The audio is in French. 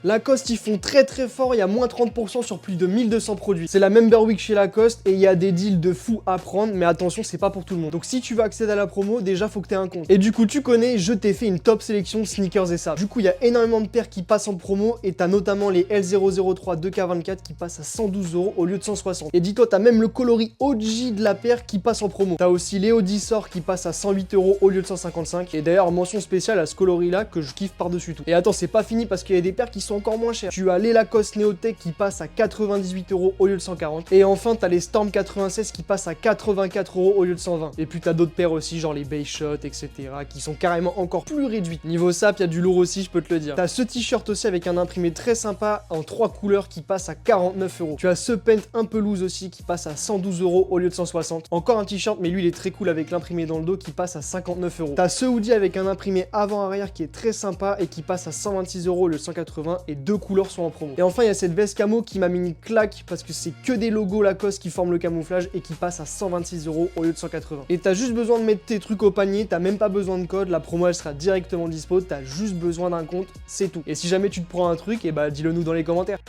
Lacoste, ils font très fort, il y a moins 30% sur plus de 1200 produits. C'est la Member Week chez Lacoste et il y a des deals de fou à prendre, mais attention, c'est pas pour tout le monde. Donc si tu veux accéder à la promo, déjà faut que tu aies un compte. Et du coup, tu connais, je t'ai fait une top sélection sneakers et ça. Du coup, il y a énormément de paires qui passent en promo et t'as notamment les L003 2K24 qui passent à 112 € au lieu de 160. Et dis-toi, t'as même le coloris OG de la paire qui passe en promo. T'as aussi les Odyssor qui passent à 108 € au lieu de 155. Et d'ailleurs, mention spéciale à ce coloris là que je kiffe par-dessus tout. Et attends, c'est pas fini parce qu'il y a des paires qui sont encore moins chères. Tu as les Lacoste Neotech qui passent à 98 € au lieu de 140. Et enfin, t'as les Storm 96 qui passent à 84 € au lieu de 120. Et puis t'as d'autres paires aussi, genre les Bayshot, etc., qui sont carrément encore plus réduites. Niveau sap, il y a du lourd aussi, je peux te le dire. T'as ce t-shirt aussi avec un imprimé très sympa en 3 couleurs qui passe à 49 €. Tu as ce pent un peu loose aussi qui passe à 112 € au lieu de 160. Encore un t-shirt, mais lui il est très cool avec l'imprimé dans le dos qui passe à 59 €. T'as ce hoodie avec un imprimé avant-arrière qui est très sympa et qui passe à 126 € au lieu de 180 et deux couleurs sont en promo. Et enfin, il y a cette veste camo qui m'a mis une claque parce que c'est que des logos Lacoste qui forment le camouflage et qui passe à 126 € au lieu de 180. Et t'as juste besoin de mettre tes trucs au panier, t'as même pas besoin de code, la promo elle sera directement dispo, t'as juste besoin d'un compte, c'est tout. Et si jamais tu te prends un truc, et bah dis-le nous dans les commentaires.